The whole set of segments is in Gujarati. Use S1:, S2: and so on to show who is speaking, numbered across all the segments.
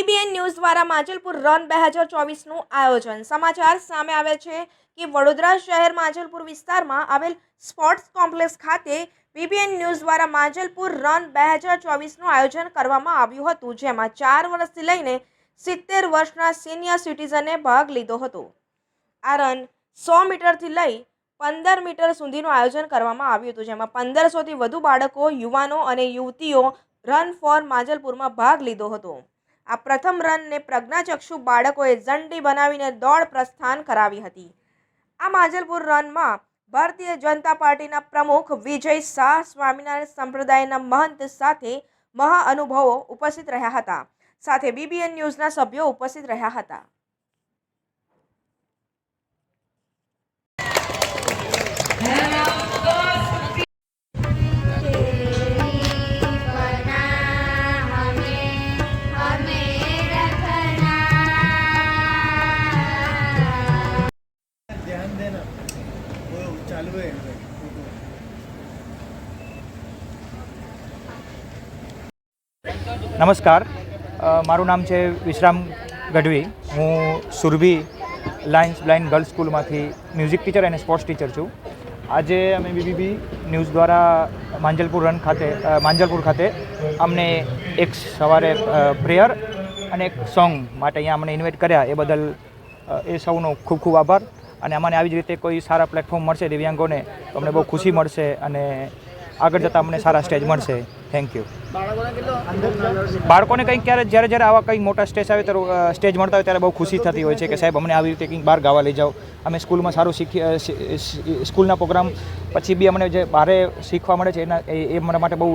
S1: બીબીએન ન્યૂઝ દ્વારા માંજલપુર રન 2024નું આયોજન। સમાચાર સામે આવે છે કે વડોદરા શહેર માંજલપુર વિસ્તારમાં આવેલ સ્પોર્ટ્સ કોમ્પ્લેક્સ ખાતે બીબીએન ન્યૂઝ દ્વારા માંજલપુર રન 2024નું આયોજન કરવામાં આવ્યું હતું, જેમાં 4 વર્ષથી લઈને 70 વર્ષના સિનિયર સિટીઝને ભાગ લીધો હતો। આ રન 100 મીટરથી લઈ 15 મીટર સુધીનું આયોજન કરવામાં આવ્યું હતું, જેમાં 1500થી વધુ બાળકો, યુવાનો અને યુવતીઓ રન ફોર માંજલપુરમાં ભાગ લીધો હતો। આ પ્રથમ રનને પ્રજ્ઞાચક્ષુ બાળકોએ ઝંડી બનાવીને દોડ પ્રસ્થાન કરાવી હતી। આ માંજલપુર રનમાં ભારતીય જનતા પાર્ટીના પ્રમુખ વિજય શાહ, સ્વામિનારાયણ સંપ્રદાયના મહંત સાથે મહાનુભાવો ઉપસ્થિત રહ્યા હતા। સાથે બીબીએન ન્યૂઝના સભ્યો ઉપસ્થિત રહ્યા હતા।
S2: નમસ્કાર, મારું નામ છે વિશ્રામ ગઢવી। હું સુરભી લાયન્સ બ્લાઇન્ડ ગર્લ્સ સ્કૂલમાંથી મ્યુઝિક ટીચર અને સ્પોર્ટ્સ ટીચર છું। આજે અમે બીબીબી ન્યૂઝ દ્વારા માંજલપુર ખાતે અમને એક સવારે પ્રેયર અને એક સોંગ માટે અહીંયા અમને ઇન્વાઇટ કર્યા, એ બદલ એ સૌનો ખૂબ ખૂબ આભાર। અને અમને આવી જ રીતે કોઈ સારા પ્લેટફોર્મ મળશે દિવ્યાંગોને તો અમને બહુ ખુશી મળશે અને આગળ જતાં અમને સારા સ્ટેજ મળશે। Thank you. બાળકોને કંઈક જ્યારે આવા કંઈક મોટા સ્ટેજ આવે તો સ્ટેજ મળતા હોય ત્યારે બહુ ખુશી થતી હોય છે કે સાહેબ અમને આવી રીતે કંઈક બહાર ગાવા લઈ જાઓ। અમે સ્કૂલમાં સારું સ્કૂલના પ્રોગ્રામ પછી બી અમને જે બહારે શીખવા મળે છે એ મારા માટે બહુ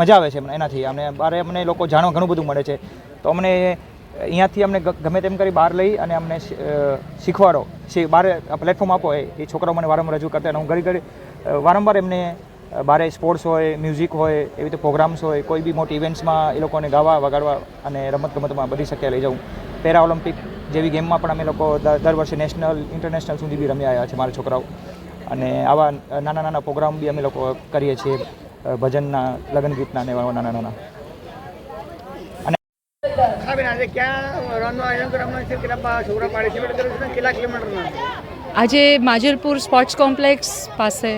S2: મજા આવે છે એનાથી। અમને બહારે અમને લોકો જાણવા ઘણું બધું મળે છે, તો અમને અહીંયાથી અમને ગમે તેમ કરી બહાર લઈ અને અમને શીખવાડો, બહાર પ્લેટફોર્મ આપો। એ છોકરાઓ મને વારંવાર રજૂ કરતા અને હું ઘડી વારંવાર એમને બહારે સ્પોર્ટ્સ હોય, મ્યુઝિક હોય, એવી રીતે પ્રોગ્રામ્સ હોય, કોઈ બી મોટી ઇવેન્ટ્સમાં એ લોકોને ગાવા વગાડવા અને રમતગમતમાં બધી શક્ય લઈ જાઉં। પેરા ઓલિમ્પિક જેવી ગેમમાં પણ અમે લોકો દર વર્ષે નેશનલ, ઇન્ટરનેશનલ સુધી બી રમી આવ્યા છે મારા છોકરાઓ। અને આવા નાના નાના પ્રોગ્રામ બી અમે લોકો કરીએ છીએ, ભજનના, લગ્ન ગીતના ને એવા નાના।
S3: આજે માંજલપુર સ્પોર્ટ્સ કોમ્પ્લેક્સ પાસે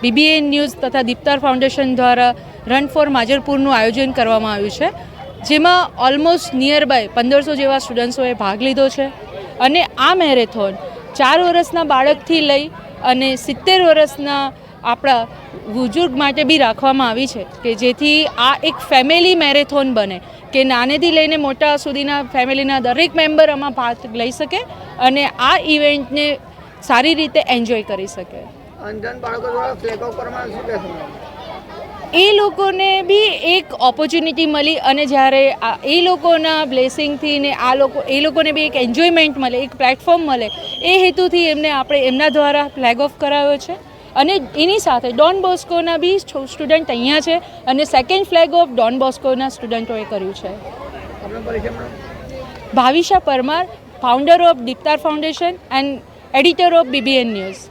S3: બીબીએન ન્યૂઝ તથા દીપ્તાર ફાઉન્ડેશન દ્વારા રન ફોર માંજલપુરનું આયોજન કરવામાં આવ્યું છે, જેમાં ઓલમોસ્ટ નિયર બાય 1500 જેવા સ્ટુડન્ટ્સોએ ભાગ લીધો છે। અને આ મેરેથોન 4 વર્ષના બાળકથી લઈ અને 70 વર્ષના આપણા બુઝુર્ગ માટે બી રાખવામાં આવી છે, કે જેથી આ એક ફેમિલી મેરેથોન બને, કે નાનેથી લઈને મોટા સુધીના ફેમિલીના દરેક મેમ્બર આમાં ભાગ લઈ શકે અને આ ઇવેન્ટને સારી રીતે એન્જોય કરી શકે। એ લોકોને બી એક ઓપોર્ચ્યુનિટી મળી અને જ્યારે એ લોકોના બ્લેસિંગથી ને એ લોકોને બી એક એન્જોયમેન્ટ મળે, એક પ્લેટફોર્મ મળે, એ હેતુથી આપણે એમના દ્વારા ફ્લેગ ઓફ કરાવ્યો છે। અને એની સાથે ડોન બોસ્કોના બી સ્ટુડન્ટ અહીંયા છે અને સેકન્ડ ફ્લેગ ઓફ ડોન બોસ્કોના સ્ટુડન્ટોએ કર્યું છે। Bhavisha Parmar, founder of Deeptar foundation and editor of BBN news.